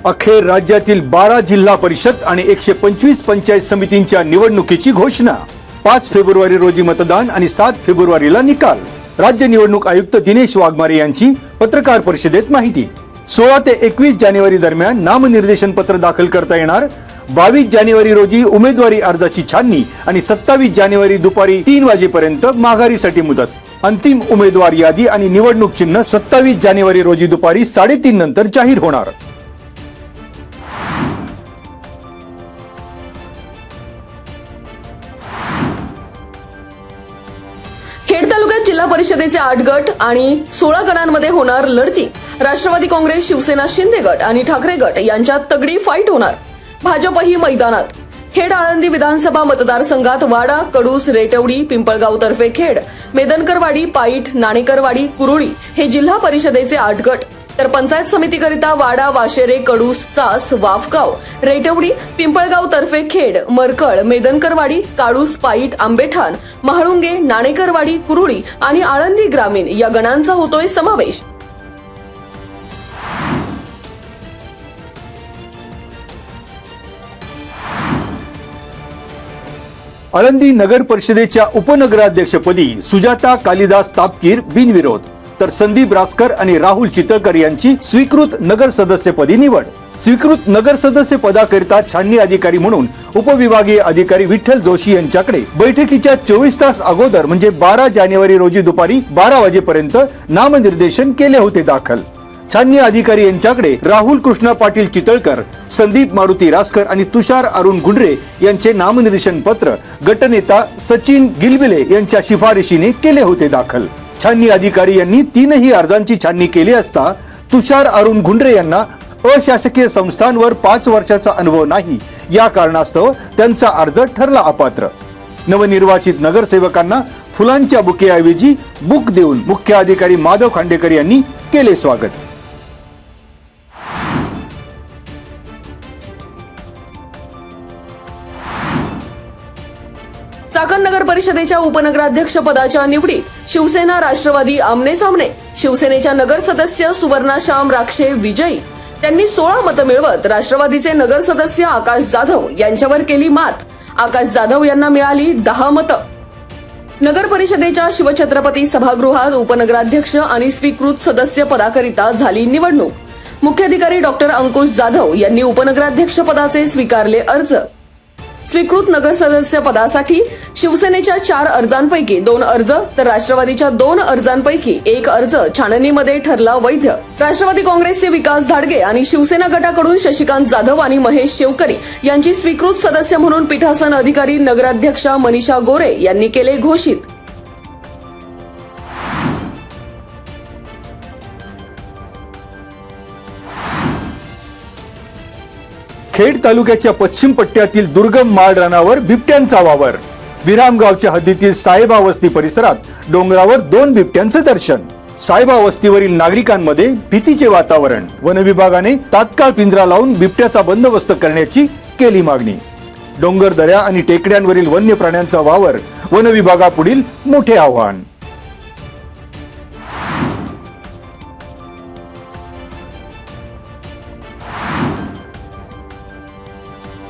अखेर राज्यातील 12 जिल्हा परिषद आणि 125 पंचायत समितींच्या निवडणुकीची घोषणा। 5 फेब्रुवारी रोजी मतदान आणि 7 फेब्रुवारीला निकाल। राज्य निवडणूक आयुक्त दिनेश वाघमारे यांची पत्रकार परिषदेत माहिती। 16 ते 21 जानेवारी दरम्यान नामनिर्देशन पत्र दाखल करता येणार। 22 जानेवारी रोजी उमेदवारी अर्जाची छाननी आणि 27 जानेवारी दुपारी 3 वाजेपर्यंत माघारीसाठी मुदत। अंतिम उमेदवार यादी आणि निवडणूक चिन्ह 27 जानेवारी रोजी दुपारी 3:30 नंतर जाहीर होणार। खेड तालुक्यात जिल्हा परिषदेचे 8 गट आणि 16 गणांमध्ये होणार लढती। राष्ट्रवादी काँग्रेस, शिवसेना, शिंदे गट आणि ठाकरे गट यांच्यात तगडी फाईट होणार। भाजपही मैदानात। खेड आळंदी विधानसभा मतदारसंघात वाडा, कडूस, रेटवडी, पिंपळगाव तर्फे खेड, मेदनकरवाडी, पाईट, नाणेकरवाडी, कुरुळी हे जिल्हा परिषदेचे 8 गट, तर पंचायत समितीकरिता वाडा, वाशेरे, कडूस, चास, वाफगाव, रेटवडी, पिंपळगाव तर्फे खेड, मरकळ, मेदनकरवाडी, काळूस, पाईट, आंबेठाण, महाळुंगे, नाणेकरवाडी, कुरुळी आणि आळंदी ग्रामीण या गणांचा होतोय समावेश। आळंदी नगर परिषदेच्या उपनगराध्यक्षपदी सुजाता कालिदास तापकीर बिनविरोध, तर संदीप रासकर आणि राहुल चितळकर यांची स्वीकृत नगर सदस्यपदी निवड। स्वीकृत नगर सदस्य पदाकरिता छाननी अधिकारी म्हणून उपविभागीय अधिकारी विठ्ठल जोशी यांच्याकडे बैठकीच्या 24 तास अगोदर म्हणजे 12 जानेवारी रोजी दुपारी 12 वाजेपर्यंत नामनिर्देशन केले होते दाखल। छाननी अधिकारी यांच्याकडे राहुल कृष्णा पाटील चितळकर, संदीप मारुती रासकर आणि तुषार अरुण गुंडरे यांचे नामनिर्देशन पत्र गटनेता सचिन गिलबिले यांच्या शिफारशीने केले होते दाखल। छाननी अधिकारी यांनी 3ही अर्जांची छाननी केली असता तुषार अरुण गुंडरे यांना अशासकीय संस्थांवर 5 वर्षाचा अनुभव नाही या कारणास्तव त्यांचा अर्ज ठरला अपात्र। नवनिर्वाचित नगरसेवकांना फुलांच्या बुकेऐवजी बुक देऊन मुख्य अधिकारी माधव खांडेकर यांनी केले स्वागत। चाकण नगर परिषदेच्या उपनगराध्यक्ष पदाच्या निवडीत शिवसेना राष्ट्रवादी आमने सामने। शिवसेनेच्या नगर सदस्य सुवर्णा श्याम राक्षे विजयी। त्यांनी 16 मतं मिळवत राष्ट्रवादीचे नगर सदस्य आकाश जाधव यांच्यावर केली मात। आकाश जाधव यांना मिळाली 10 मतं। नगर परिषदेच्या शिवछत्रपती सभागृहात उपनगराध्यक्ष आणि स्वीकृत सदस्य पदाकरिता झाली निवडणूक। मुख्याधिकारी डॉक्टर अंकुश जाधव यांनी उपनगराध्यक्ष पदाचे स्वीकारले अर्ज। स्वीकृत नगर सदस्य पदासाठी शिवसेनेच्या 4 अर्जांपैकी 2 अर्ज तर राष्ट्रवादीच्या 2 अर्जांपैकी 1 अर्ज छाननीमध्ये ठरला वैध। राष्ट्रवादी काँग्रेसचे विकास धाडगे आणि शिवसेना गटाकडून शशिकांत जाधव आणि महेश शेवकरी यांची स्वीकृत सदस्य म्हणून पीठासन अधिकारी नगराध्यक्षा मनीषा गोरे यांनी केले घोषित। खेड तालुक्याच्या पश्चिम पट्ट्यातील दुर्गम माळ रानावर बिबट्यांचा वावर। विरामगावच्या हद्दीतील साहेबा वस्ती परिसरात डोंगरावर 2 बिबट्यांचे दर्शन। साहेबा वस्तीवरील नागरिकांमध्ये भीतीचे वातावरण। वन विभागाने तात्काळ पिंजरा लावून बिबट्याचा बंदोबस्त करण्याची केली मागणी। डोंगर दऱ्या आणि टेकड्यांवरील वन्य प्राण्यांचा वावर वन विभागापुढील मोठे आव्हान।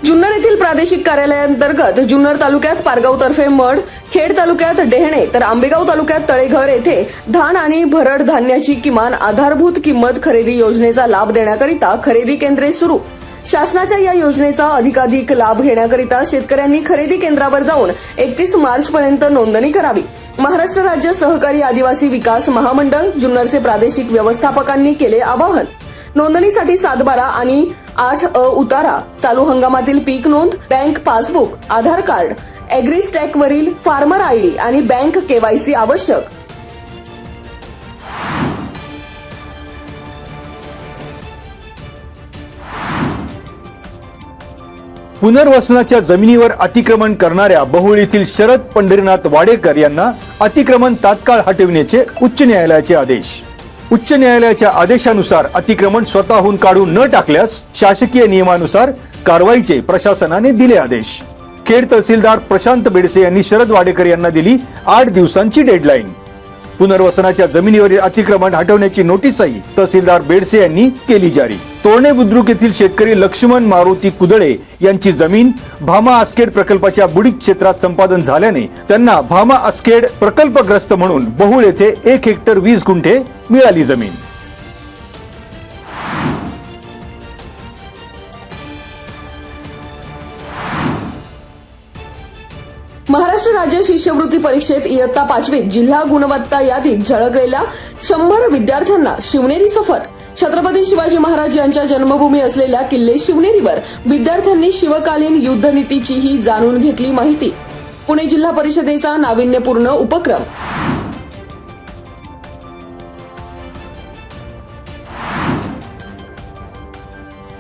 जुन्नर येथील प्रादेशिक कार्यालयाअंतर्गत जुन्नर तालुक्यात पारगाव तर्फे मड, खेड तालुक्यात डेहणे तर आंबेगाव तालुक्यात तळेघर येथे धान आणि भरड धान्याची किमान आधारभूत किंमत खरेदी योजनेचा लाभ देण्याकरिता खरेदी केंद्रे सुरू। शासनाच्या या योजनेचा अधिकाधिक लाभ घेण्याकरिता शेतकऱ्यांनी खरेदी केंद्रावर जाऊन 31 मार्च पर्यंत नोंदणी करावी। महाराष्ट्र राज्य सहकारी आदिवासी विकास महामंडळ जुन्नरचे प्रादेशिक व्यवस्थापकांनी केले आवाहन। नोंदणीसाठी 7/12 आणि 8 उतारा, चालू हंगामातील पीक नोंद, बँक पासबुक, आधार कार्ड, एग्रीस्टॅक वरील फार्मर आयडी आणि बँक केवायसी आवश्यक। पुनर्वसनाच्या जमिनीवर अतिक्रमण करणाऱ्या बहुळीतील शरद पंढरीनाथ वाडेकर यांना अतिक्रमण तात्काळ हटविण्याचे उच्च न्यायालयाचे आदेश। उच्च न्यायालयाच्या आदेशानुसार अतिक्रमण स्वतःहून काढून न टाकल्यास शासकीय नियमानुसार कारवाईचे प्रशासनाने दिले आदेश। खेड तहसीलदार प्रशांत बेडसे यांनी शरद वाडेकर यांना दिली 8 दिवसांची डेडलाईन। पुनर्वसनाच्या जमिनीवरील अतिक्रमण हटवण्याची नोटीसही तहसीलदार बेडसे यांनी केली जारी. तोरणे बुद्रुक येथील शेतकरी लक्ष्मण मारुती कुदळे यांची जमीन भामा आसखेड प्रकल्पाच्या बुडीक क्षेत्रात संपादन झाल्याने त्यांना भामा आसखेड प्रकल्पग्रस्त म्हणून बहुळ येथे 1 हेक्टर 20 गुंठे मिळाली जमीन. महाराष्ट्र राज्य शिष्यवृत्ती परीक्षेत इयत्ता 5वीत जिल्हा गुणवत्ता यादीत झळकलेल्या 100 विद्यार्थ्यांना शिवनेरी सफर. छत्रपती शिवाजी महाराज यांच्या जन्मभूमी असलेल्या किल्ले शिवनेरीवर विद्यार्थ्यांनी शिवकालीन युद्धनीतीचीही जाणून घेतली माहिती. पुणे जिल्हा परिषदेचा नाविन्यपूर्ण उपक्रम.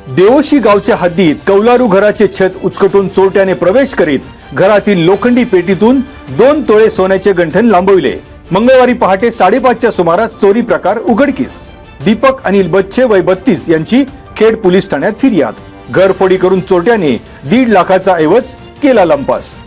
देवोशी गावच्या हद्दीत कौलारू घराचे छत उचकटून चोरट्याने प्रवेश करीत घरातील लोखंडी पेटीतून 2 तोळे सोन्याचे गंठण लांबविले. मंगळवारी पहाटे 5:30च्या सुमारास चोरी प्रकार उघडकीस. दीपक अनिल बच्चे वय 32 यांची खेड पोलीस ठाण्यात फिर्याद. घरफोडी करून चोरट्याने 1.5 लाखाचा ऐवज केला लंपास.